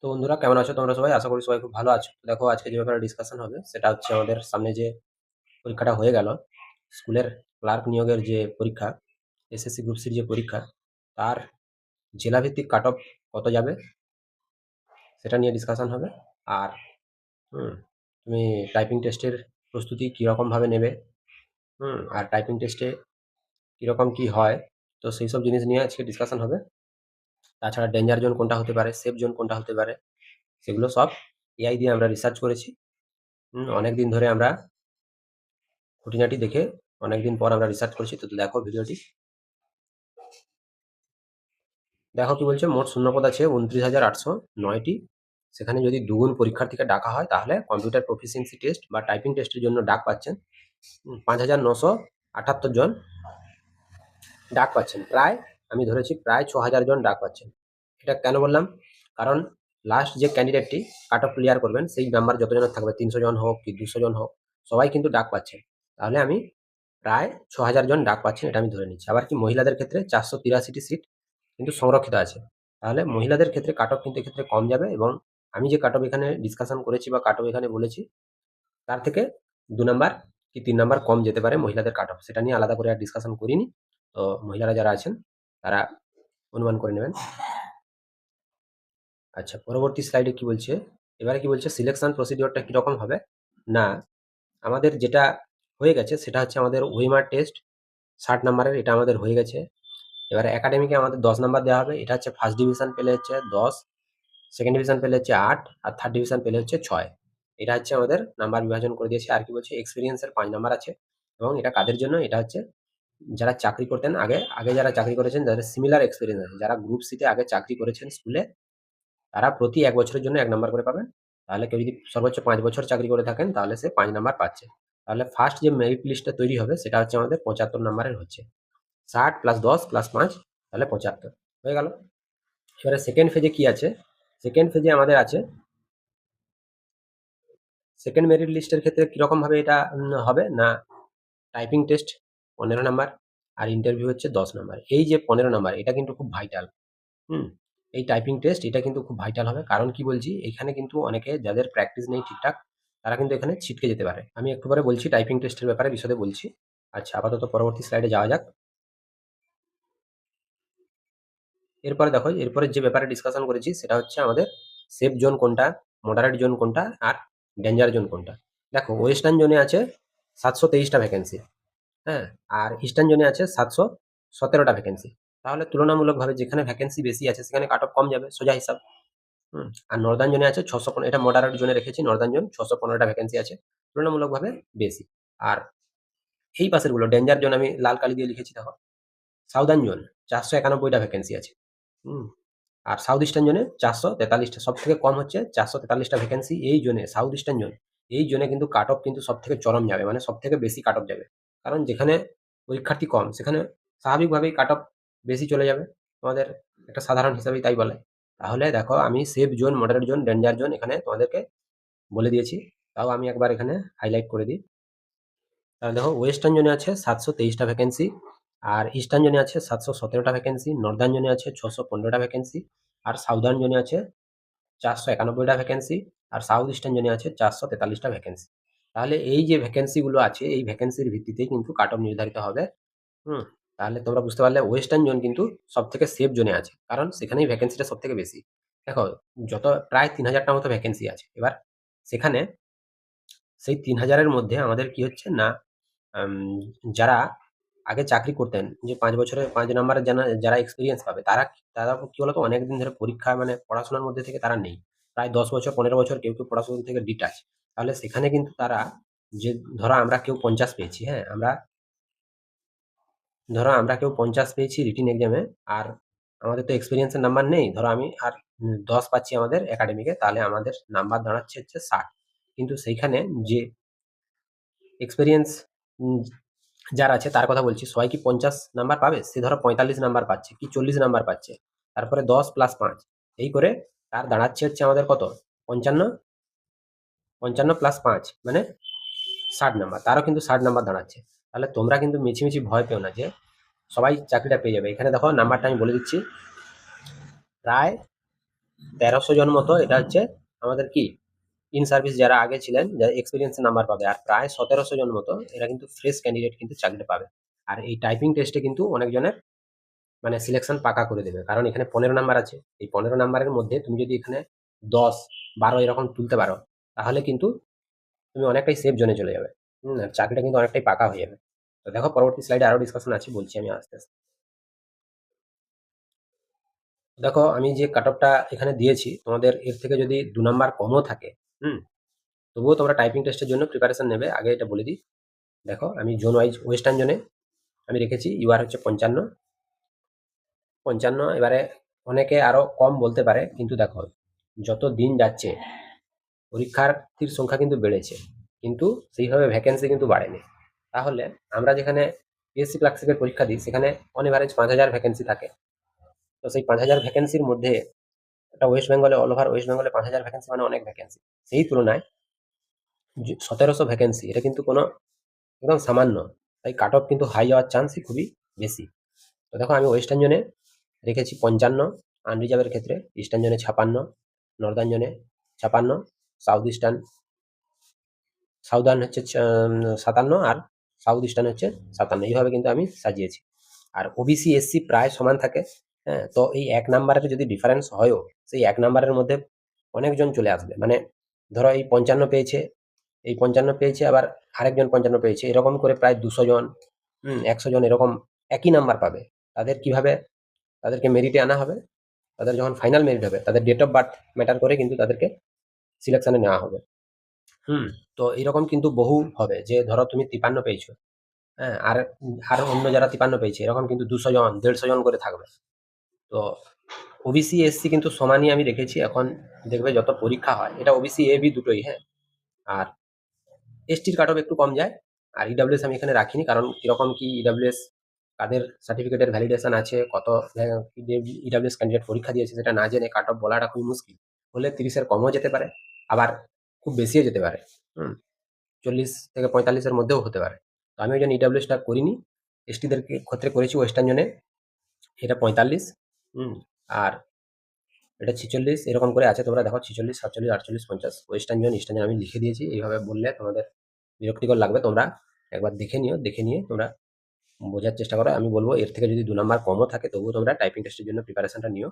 তো বন্ধুরা, কেমন আছো তোমরা সবাই? আশা করি সবাই খুব ভালো আছো। দেখো, আজকে যে ব্যাপারে ডিসকাশন হবে সেটা হচ্ছে আমাদের সামনে যে পরীক্ষাটা হয়ে গেল, স্কুলের ক্লার্ক নিয়োগের যে পরীক্ষা, এসএসসি গ্রুপ সির যে পরীক্ষা, তার জেলাভিত্তিক কাট অফ কত যাবে সেটা নিয়ে ডিসকাশন হবে। আর তুমি টাইপিং টেস্টের প্রস্তুতি কীরকমভাবে নেবে, আর টাইপিং টেস্টে কীরকম কী হয়, তো সেই সব জিনিস নিয়ে আজকে ডিসকাশন হবে। তাছাড়া ডেঞ্জার জোন কোনটা হতে পারে, সেফ জোন কোনটা হতে পারে, সেগুলো সব এআই দিয়ে আমরা রিসার্চ করেছি। অনেক দিন ধরে আমরা খুঁটিনাটি দেখে অনেকদিন পর আমরা রিসার্চ করছি। তো দেখো ভিডিওটি, দেখো কি বলছে। মোট শূন্যপদ আছে 29,809টি। সেখানে যদি দুগুণ পরীক্ষার্থীকে ডাকা হয় তাহলে কম্পিউটার প্রফিসিয়েন্সি টেস্ট বা টাইপিং টেস্টের জন্য ডাক পাচ্ছেন 5,978 জন ডাক পাচ্ছেন। প্রায় আমি ধরেছি প্রায় 6,000 জন ডাক পাচ্ছেন। এটা কেন বললাম? কারণ লাস্ট যে ক্যান্ডিডেটটি কাট অফ ক্লিয়ার করবেন সেই নাম্বার যতজনের থাকবে, 300 জন হোক কি 200 জন হোক, সবাই কিন্তু ডাক পাচ্ছেন। তাহলে আমি প্রায় 6,000 জন ডাক পাচ্ছেন, এটা আমি ধরে নিচ্ছি। আবার কি মহিলাদের ক্ষেত্রে 483টি সিট কিন্তু সংরক্ষিত আছে। তাহলে মহিলাদের ক্ষেত্রে কাট অফ কিন্তু এক্ষেত্রে কম যাবে, এবং আমি যে কাট অফ এখানে ডিসকাশন করেছি বা কাট অফ এখানে বলেছি তার থেকে 2 নাম্বার কি 3 নাম্বার কম যেতে পারে মহিলাদের কাট অফ। সেটা নিয়ে আলাদা করে আর ডিসকাশন করিনি। তো মহিলারা যারা আছেন তারা অনুমান করে নেবেন। আচ্ছা, পরবর্তী স্লাইডে কি বলছে, এবারে কি বলছে সিলেকশন প্রসিডিওরটা কীরকম হবে না, আমাদের যেটা হয়ে গেছে সেটা হচ্ছে আমাদের ওয়েমার টেস্ট 60 নাম্বারের, এটা আমাদের হয়ে গেছে। এবারে একাডেমিকে আমাদের 10 নাম্বার দেওয়া হবে। এটা হচ্ছে ফার্স্ট ডিভিশন পেলে হচ্ছে 10, সেকেন্ড ডিভিশন পেলে হচ্ছে 8, আর থার্ড ডিভিশন পেলে হচ্ছে 6। এটা হচ্ছে আমাদের নাম্বার বিভাজন করে দিয়েছে। আর কি বলছে, এক্সপিরিয়েন্সের 5 নাম্বার আছে, এবং এটা কাদের জন্য? এটা হচ্ছে যারা চাকরি করতেন আগে আগে যারা চাকরি করেছেন, যাদের সিমিলার এক্সপিরিয়েন্স আছে, যারা গ্রুপ সিতে আগে চাকরি করেছেন স্কুলে, তারা প্রতি 1 বছরের জন্য 1 নাম্বার করে পাবেন। তাহলে কেউ যদি সর্বোচ্চ 5 বছর চাকরি করে থাকেন তাহলে সে 5 নাম্বার পাচ্ছে। তাহলে ফার্স্ট যে মেরিট লিস্টটা তৈরি হবে সেটা হচ্ছে আমাদের 75 নাম্বারের হচ্ছে। 60 + 10 + 5 তাহলে 75 হয়ে গেল। এবারে সেকেন্ড ফেজে কি আছে? সেকেন্ড ফেজে আমাদের আছে সেকেন্ড মেরিট লিস্টের ক্ষেত্রে কীরকমভাবে এটা হবে না, টাইপিং টেস্ট 15 নাম্বার আর ইন্টারভিউ হচ্ছে 10 নাম্বার। এই যে 15 নাম্বার এটা কিন্তু খুব ভাইটাল। এই টাইপিং টেস্ট এটা কিন্তু খুব ভাইটাল হবে। কারণ কি বলছি, এখানে কিন্তু অনেকে যাদের প্র্যাকটিস নেই ঠিকঠাক, তারা কিন্তু এখানে ছিটকে যেতে পারে। আমি একটু পরে বলছি টাইপিং টেস্টের ব্যাপারে বিশদে বলছি। আচ্ছা, আপাতত পরবর্তী স্লাইডে যাওয়া যাক। এরপরে দেখো, এরপরে যে ব্যাপারে ডিসকাশন করেছি সেটা হচ্ছে আমাদের সেফ জোন কোনটা, মডারেট জোন কোনটা, আর ডেঞ্জার জোন কোনটা। দেখো, ওয়েস্টার্ন জোনে আছে 723টা ভ্যাকেন্সি, হ্যাঁ, আর ইস্টার্ন জোনে আছে 717টা ভ্যাকেন্সি। তাহলে তুলনামূলকভাবে যেখানে ভ্যাকেন্সি বেশি আছে সেখানে কাট অফ কম যাবে, সোজা হিসাব। আর নর্দার্ন জোনে আছে 615, এটা মডারেট জোনে রেখেছি। নর্দার্ন জোন 615টা ভ্যাকেন্সি আছে, তুলনামূলকভাবে বেশি। আর এই পাশের গুলো ডেঞ্জার জোন আমি লাল কালি দিয়ে লিখেছি। দেখো, সাউদার্ন জোন 491টা ভ্যাকেন্সি আছে, আর সাউথ ইস্টার্ন জোনে 443টা। সব থেকে কম হচ্ছে 443টা ভ্যাকেন্সি এই জোনে, সাউথ ইস্টার্ন জোন। এই জোনে কিন্তু কাট অফ কিন্তু সব থেকে চরম যাবে, মানে সব থেকে বেশি কাট অফ যাবে। কারণ যেখানে পরীক্ষার্থী কম সেখানে স্বাভাবিকভাবেই কাট অফ বেশি চলে যাবে, তোমাদের একটা সাধারণ হিসাবেই তাই বলে। তাহলে দেখো, আমি safe zone, moderate zone, danger zone এখানে তোমাদেরকে বলে দিয়েছি। তাও আমি একবার এখানে হাইলাইট করে দিই। তাহলে দেখো, ওয়েস্টার্ন জোনে আছে 723টা ভ্যাকেন্সি, আর ইস্টার্ন জোনে আছে 717টা ভ্যাকেন্সি, নর্দার্ন জোনে আছে 615টা ভ্যাকেন্সি, আর সাউদার্ন জোনে আছে 491টা ভ্যাকেন্সি, আর সাউথ ইস্টার্ন জোনে আছে 443টা ভ্যাকেন্সি। তাহলে এই যে ভ্যাকেন্সিগুলো আছে, এই ভ্যাকেন্সির ভিত্তিতে কিন্তু কাট অফ নির্ধারিত হবে। তাহলে তোমরা বুঝতে পারলে ওয়েস্টার্ন জোন কিন্তু সব থেকে সেফ জোনে আছে, কারণ সেখানেই ভ্যাকেন্সিটা সব থেকে বেশি। দেখো, যত প্রায় 3000টা মতো ভ্যাকেন্সি আছে। এবার সেখানে সেই 3000-এর মধ্যে আমাদের কি হচ্ছে না, যারা আগে চাকরি করতেন, যে 5 বছরের 5 নাম্বারের যারা এক্সপিরিয়েন্স পাবে, তারা তারা কি বলতো, অনেকদিন ধরে পরীক্ষা মানে পড়াশোনার মধ্যে থেকে তারা নেই। প্রায় 10 বছর 15 বছর কেউ কেউ পড়াশোনা থেকে ডিটাচ। তাহলে সেখানে কিন্তু তারা, যে ধরো আমরা কেউ 50 পেয়েছি, হ্যাঁ, ধরো আমরা কেউ 50 পেয়েছি রিটিন এক্সামে, আর আমাদের তো এক্সপিরিয়েন্সের নাম্বার নেই। ধরো আমি আর 10 পাচ্ছি আমাদের একাডেমিকে, তাহলে আমাদের নাম্বার দাঁড়াচ্ছে হচ্ছে 60। কিন্তু সেইখানে যে এক্সপিরিয়েন্স যার আছে তার কথা বলছি, সবাই কি 50 নাম্বার পাবে? সে ধরো 45 নাম্বার পাচ্ছে কি 40 নাম্বার পাচ্ছে। তারপরে 10 + 5 এই করে তার দাঁড়াচ্ছে হচ্ছে আমাদের কত, 55। 55 + 5 মানে 60 নাম্বার। তারও কিন্তু 60 নাম্বার দাঁড়াচ্ছে। তাহলে তোমরা কিন্তু মিছিমিছি ভয় পেও না যে সবাই চাকরিটা পেয়ে যাবে। এখানে দেখো নাম্বারটা আমি বলে দিচ্ছি, প্রায় 1300 জন মতো এটা হচ্ছে আমাদের কি ইন সার্ভিস যারা আগে ছিলেন, যারা এক্সপিরিয়েন্স নাম্বার পাবে, আর প্রায় 1700 জন মতো এরা কিন্তু ফ্রেশ ক্যান্ডিডেট কিন্তু চাকরিটা পাবে। আর এই টাইপিং টেস্টে কিন্তু অনেকজনের মানে সিলেকশন পাকা করে দেবে, কারণ এখানে 15 নাম্বার আছে। এই 15 নাম্বারের মধ্যে তুমি যদি এখানে 10 12 এরকম তুলতে পারো, তাহলে কিন্তু তুমি অনেকটাই সেফ জোনে চলে যাবে। আর চাকরিটা কিন্তু অনেকটাই পাকা হয়ে যাবে। তো দেখো পরবর্তী স্লাইডে আরো ডিসকাশন আছে, বলছি আমি আস্তে আস্তে। দেখো আমি যে কাট অফটা এখানে দিয়েছি, তোমাদের এর থেকে যদি 2 নাম্বার কমও থাকে, তবুও তোমরা টাইপিং টেস্টের জন্য প্রিপারেশন নেবে, আগে এটা বলে দিই। দেখো আমি জোন ওয়াইজ ওয়েস্টার্ন জোনে আমি রেখেছি ইউআর হচ্ছে 55। এবারে অনেকে আরো কম বলতে পারে, কিন্তু দেখো যত দিন যাচ্ছে পরীক্ষার্থীর সংখ্যা কিন্তু বেড়েছে, কিন্তু সেইভাবে ভ্যাকেন্সি কিন্তু বাড়েনি। তাহলে আমরা যেখানে পিএসসি ক্লার্কশিপের পরীক্ষা দিই, সেখানে অন এভারেজ 5000 ভ্যাকেন্সি থাকে। তো সেই 5000 ভ্যাকেন্সির মধ্যে একটা ওয়েস্ট বেঙ্গলে, অল ওভার ওয়েস্ট বেঙ্গলে 5000 ভ্যাকেন্সি মানে অনেক ভ্যাকেন্সি। সেই তুলনায় 1700 ভ্যাকেন্সি এটা কিন্তু কোনো একদম সামান্য। তাই কাট অফ কিন্তু হাই যাওয়ার চান্সই খুবই বেশি। তো দেখো আমি ওয়েস্টার্ন জোনে রেখেছি 55 আনরিজার্ভের ক্ষেত্রে, ইস্টার্ন জোনে 56, নর্দার্ন জোনে 56, সাউথ ইস্টার্ন সাউদার্ন হচ্ছে 57, আর সাউথ ইস্টার্ন হচ্ছে 57। এইভাবে কিন্তু আমি সাজিয়েছি। আর ওবিসি এসসি প্রায় সমান থাকে। হ্যাঁ, তো এই 1 নাম্বারের যদি ডিফারেন্স হয়ও, সেই 1 নাম্বারের মধ্যে অনেকজন চলে আসবে। মানে ধরো এই 55 পেয়েছে, এই 55 পেয়েছে, আবার আরেকজন 55 পেয়েছে, এরকম করে প্রায় 200 জন, 100 জন এরকম একই নাম্বার পাবে। তাদের কিভাবে তাদেরকে মেরিটে আনা হবে, তাদের যখন ফাইনাল মেরিট হবে, তাদের ডেট অফ বার্থ ম্যাটার করে কিন্তু তাদেরকে সিলেকশনে নেওয়া হবে। হুম তো এরকম কিন্তু বহু হবে, যে ধরো তুমি 53 পেয়েছো, হ্যাঁ, আর আর অন্য যারা 53 পেয়েছে, এরকম কিন্তু 200 জন 150 জন করে থাকবে। তো ওবিসি এসসি কিন্তু সমানই আমি রেখেছি। এখন দেখবে যত পরীক্ষা হয়, এটা ওবিসি এ বি দুটোই, হ্যাঁ। আর এসটির কাট অফ একটু কম যায়। আর ইডাব্লিউএস আমি এখানে রাখিনি, কারণ কিরকম কি ইডাব্লিউএস কাদের সার্টিফিকেটের ভ্যালিডেশন আছে, কত ইডাব্লিউএস ক্যান্ডিডেট পরীক্ষা দিয়েছে, সেটা না জেনে কাট অফ বলাটা খুবই মুশকিল। হলে 30-এর কমও যেতে পারে, আবার খুব বেশিও যেতে পারে। হুম 40 থেকে 45-এর মধ্যেও হতে পারে। তো আমি ওই জন্য ইডাব্লিউএসটা করিনি, এসটিদের ক্ষেত্রে করেছি ওয়েস্টার্ন জোনে এটা 45, আর এটা 46, এরকম করে আছে। তোমরা দেখো 46, 47, 48, 50 ওয়েস্টার্ন জোন, ইস্টার্ন জোন আমি লিখে দিয়েছি। এইভাবে বললে তোমাদের বিরক্তিকর লাগবে। তোমরা একবার দেখে নিও, দেখে নিয়ে তোমরা বোঝার চেষ্টা করো। আমি বলবো এর থেকে যদি 2 নাম্বার কমও থাকে, তবুও তোমরা টাইপিং টেস্টের জন্য প্রিপারেশনটা নিও।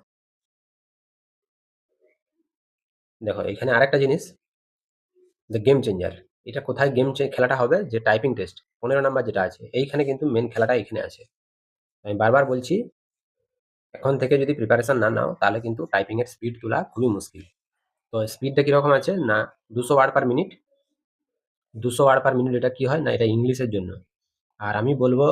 দেখো এখানে আরেকটা জিনিস, দ্য গেম চেঞ্জার। এটা কোথায় খেলাটা হবে, যে টাইপিং টেস্ট 15 নাম্বার যেটা আছে, এইখানে কিন্তু মেন খেলাটা এখানে আছে। আমি বারবার বলছি, এখন থেকে যদি প্রিপারেশন না নাও, তাহলে কিন্তু টাইপিং এর স্পিড তোলা খুবই মুশকিল। তো স্পিডটা কিরকম আছে না, 200 word per minute. 200 word per minute এটা কি হয় না, এটা ইংলিশের জন্য। আর আমি বলবো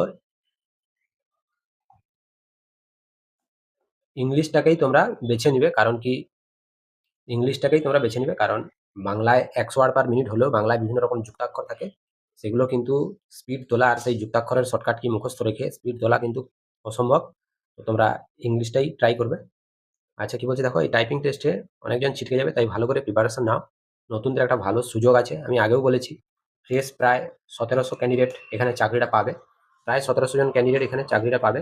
ইংলিশটাকেই তোমরা বেছে নিবে, কারণ কি ইংলিশটাকেই তোমরা বেছে নিবে, কারণ বাংলায় 100 ওয়ার্ড পার মিনিট হলেও বাংলায় বিভিন্ন রকম যুক্তাক্ষর থাকে, সেগুলো কিন্তু স্পিড তোলা আর সেই যুক্তাক্ষরের শর্টকাট কি মুখস্থ রেখে স্পিড তোলা কিন্তু অসম্ভব। তো তোমরা ইংলিশটাই ট্রাই করবে। আচ্ছা কি বলছি দেখো, এই টাইপিং টেস্টে অনেকজন ছিটকে যাবে, তাই ভালো করে প্রিপারেশন নাও। নতুনদের একটা ভালো সুযোগ আছে, আমি আগেও বলেছি। ফ্রেশ প্রায় 1700 ক্যান্ডিডেট এখানে চাকরিটা পাবে, প্রায় 1700 জন ক্যান্ডিডেট এখানে চাকরিটা পাবে।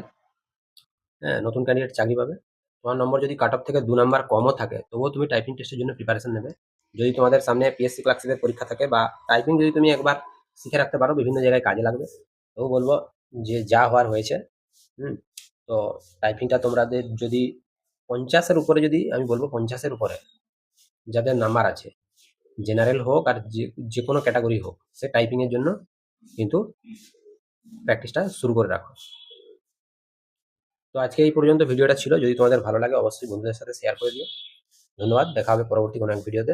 হ্যাঁ, নতুন ক্যান্ডিডেট চাকরি পাবে। তোমার নম্বর যদি কাট অফ থেকে 2 নাম্বার কমও থাকে, তবুও তুমি টাইপিং টেস্টের জন্য প্রিপারেশন নেবে। যদি তোমাদের সামনে পিএসসি ক্লার্কশিপের পরীক্ষা থাকে, বা টাইপিং যদি তুমি একবার শিখে রাখতে পারো, বিভিন্ন জায়গায় কাজে লাগবে। তবু বলবো যে যা হওয়ার হয়েছে। হুম তো টাইপিংটা তোমাদের যদি 50-এর উপরে, যদি আমি বলবো 50-এর উপরে যাদের নাম্বার আছে, জেনারেল হোক আর যে কোনো ক্যাটাগরি হোক, সে টাইপিং এর জন্য কিন্তু প্র্যাকটিসটা শুরু করে রাখো। তো আজকে এই পর্যন্ত ভিডিওটা ছিল। যদি তোমাদের ভালো লাগে, অবশ্যই বন্ধুদের সাথে শেয়ার করে দিও। ধন্যবাদ, দেখা হবে পরবর্তী কোনো এক ভিডিওতে।